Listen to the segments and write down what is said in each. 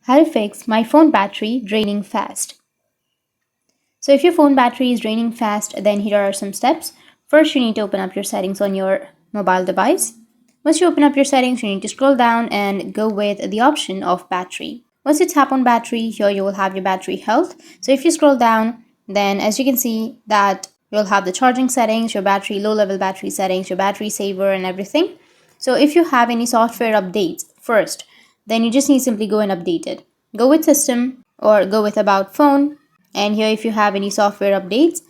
How to fix my phone battery draining fast. So if your phone battery is draining fast, then here are some steps. First, you need to open up your settings on your mobile device. Once you open up your settings, you need to scroll down and go with the option of battery. Once you tap on battery, here you will have your battery health. So if you scroll down, then as you can see that you'll have the charging settings, your battery, low level battery settings, your battery saver and everything. So if you have any software updates first, then you just need to simply go and update it. Go with system or go with about phone. And here if you have any software updates,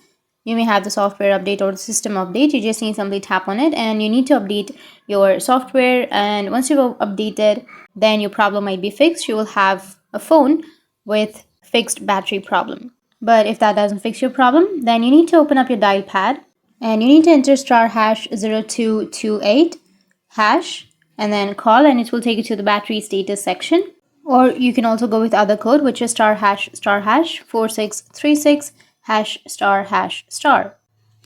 you may have the software update or the system update. You just need to simply tap on it and you need to update your software. And once you've updated, then your problem might be fixed. You will have a phone with fixed battery problem. But if that doesn't fix your problem, then you need to open up your dial pad and you need to enter *#0228# and then call, and it will take you to the battery status section. Or you can also go with other code, which is *#4636# *#*.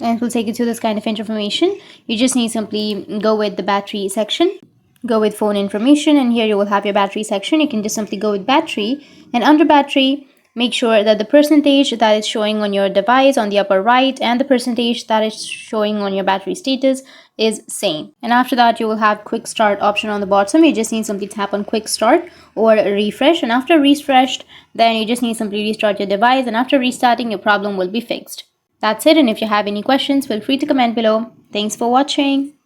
And it will take you to this kind of information. You just need to simply go with the battery section, go with phone information, and here you will have your battery section. You can just simply go with battery, and under battery, make sure that the percentage that is showing on your device on the upper right and the percentage that is showing on your battery status is same. And after that, you will have quick start option on the bottom. You just need to simply tap on quick start or refresh, and after refreshed, then you just need to simply restart your device, and after restarting, your problem will be fixed. That's it, and if you have any questions, feel free to comment below. Thanks for watching.